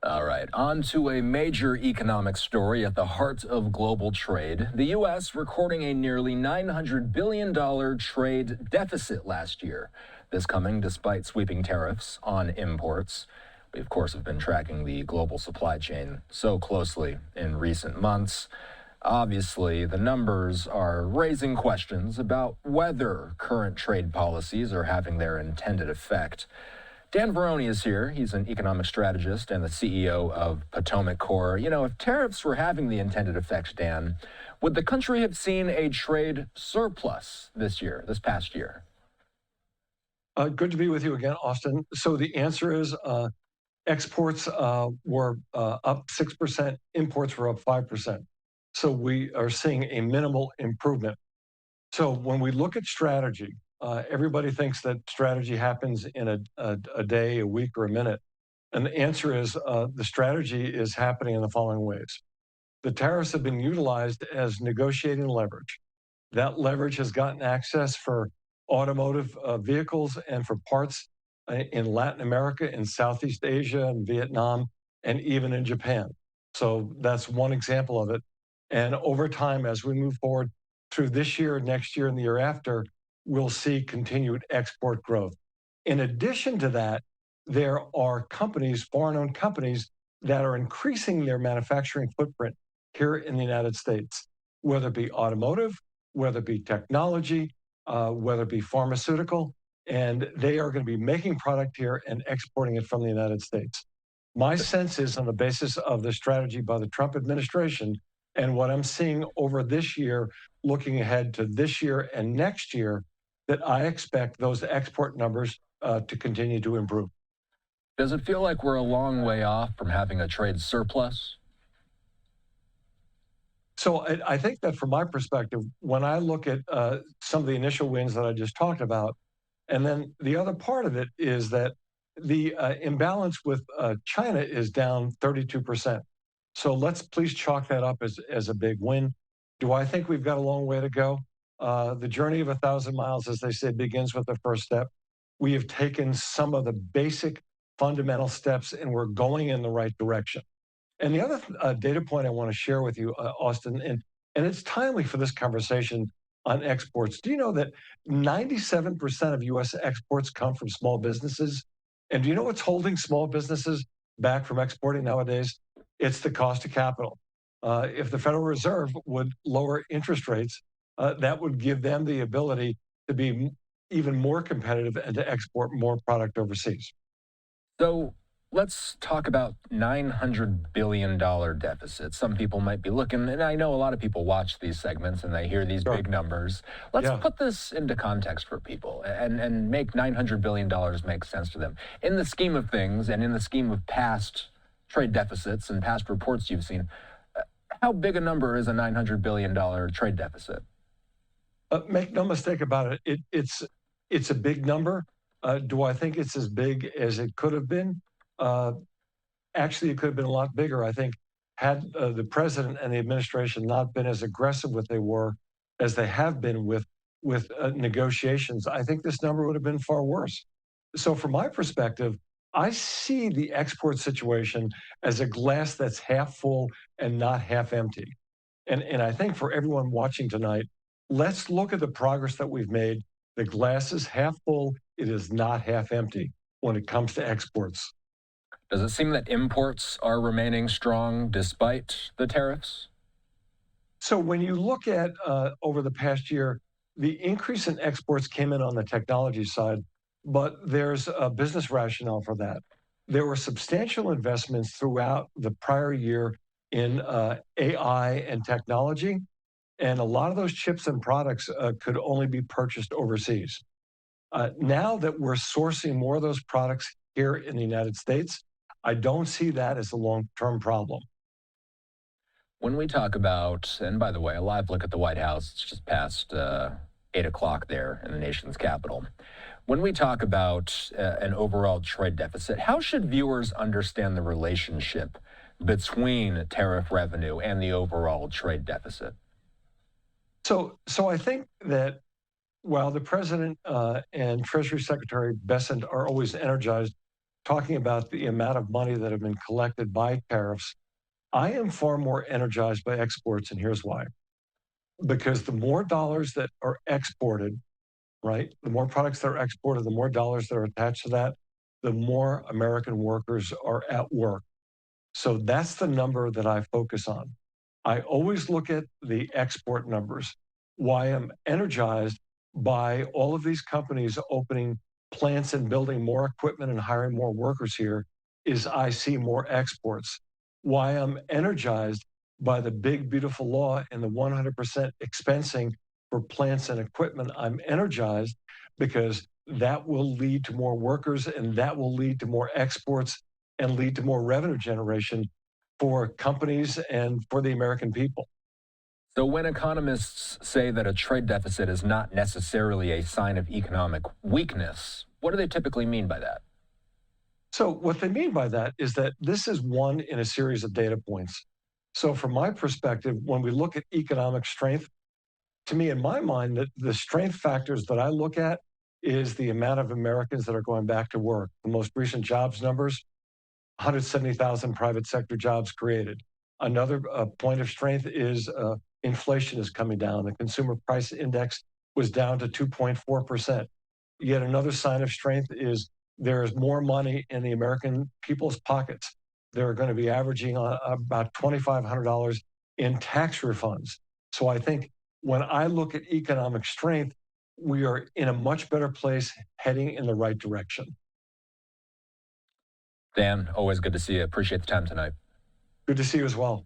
All right, on to a major economic story at the heart of global trade. The U.S. recording a nearly $900 billion trade deficit last year. This coming despite sweeping tariffs on imports. We, of course, have been tracking the global supply chain so closely in recent months. Obviously, the numbers are raising questions about whether current trade policies are having their intended effect. Dan Varroney is here. He's an economic strategist and the CEO of Potomac Core. You know, if tariffs were having the intended effect, Dan, would the country have seen a trade surplus this past year? Good to be with you again, Austin. So the answer is exports were up 6%, imports were up 5%. So we are seeing a minimal improvement. So when we look at strategy, everybody thinks that strategy happens in a day, a week, or a minute. And the answer is the strategy is happening in the following ways. The tariffs have been utilized as negotiating leverage. That leverage has gotten access for automotive vehicles and for parts in Latin America, in Southeast Asia, and Vietnam, and even in Japan. So that's one example of it. And over time, as we move forward through this year, next year, and the year after, we'll see continued export growth. In addition to that, there are companies, foreign-owned companies, that are increasing their manufacturing footprint here in the United States, whether it be automotive, whether it be technology, whether it be pharmaceutical, and they are going to be making product here and exporting it from the United States. My sense is, on the basis of the strategy by the Trump administration and what I'm seeing over this year, looking ahead to this year and next year, that I expect those export numbers to continue to improve. Does it feel like we're a long way off from having a trade surplus? So I think that from my perspective, when I look at some of the initial wins that I just talked about, and then the other part of it is that the imbalance with China is down 32%. So let's please chalk that up as a big win. Do I think we've got a long way to go? The journey of 1,000 miles, as they say, begins with the first step. We have taken some of the basic fundamental steps, and we're going in the right direction. And the other data point I want to share with you, Austin, and it's timely for this conversation on exports. Do you know that 97% of U.S. exports come from small businesses? And do you know what's holding small businesses back from exporting nowadays? It's the cost of capital. If the Federal Reserve would lower interest rates, that would give them the ability to be even more competitive and to export more product overseas. So let's talk about $900 billion deficit. Some people might be looking, and I know a lot of people watch these segments and they hear these big numbers. Let's put this into context for people and make $900 billion make sense to them. In the scheme of things and in the scheme of past trade deficits and past reports you've seen, how big a number is a $900 billion trade deficit? Make no mistake about it, it's a big number. Do I think it's as big as it could have been? Actually, it could have been a lot bigger. I think had the president and the administration not been as aggressive as they have been with negotiations, I think this number would have been far worse. So from my perspective, I see the export situation as a glass that's half full and not half empty. And I think for everyone watching tonight, let's look at the progress that we've made. The glass is half full. It is not half empty when it comes to exports. Does it seem that imports are remaining strong despite the tariffs? So when you look at over the past year, the increase in exports came in on the technology side, but there's a business rationale for that. There were substantial investments throughout the prior year in AI and technology, and a lot of those chips and products could only be purchased overseas. Now that we're sourcing more of those products here in the United States, I don't see that as a long-term problem. When we talk about, and by the way, a live look at the White House, it's just past 8 o'clock there in the nation's capital. When we talk about an overall trade deficit, how should viewers understand the relationship between tariff revenue and the overall trade deficit? So I think that while the president and Treasury Secretary Bessent are always energized talking about the amount of money that have been collected by tariffs, I am far more energized by exports, and here's why. Because the more dollars that are exported, right, the more products that are exported, the more dollars that are attached to that, the more American workers are at work. So that's the number that I focus on. I always look at the export numbers. Why I'm energized by all of these companies opening plants and building more equipment and hiring more workers here is I see more exports. Why I'm energized by the big, beautiful law and the 100% expensing for plants and equipment, I'm energized because that will lead to more workers and that will lead to more exports and lead to more revenue generation for companies and for the American people. So, when economists say that a trade deficit is not necessarily a sign of economic weakness, what do they typically mean by that? So, what they mean by that is that this is one in a series of data points. So, from my perspective, when we look at economic strength, to me, in my mind, the strength factors that I look at is the amount of Americans that are going back to work. The most recent jobs numbers, 170,000 private sector jobs created. Another point of strength is inflation is coming down. The consumer price index was down to 2.4%. Yet another sign of strength is there is more money in the American people's pockets. They're going to be averaging about $2,500 in tax refunds. So I think when I look at economic strength, we are in a much better place heading in the right direction. Dan, always good to see you. Appreciate the time tonight. Good to see you as well.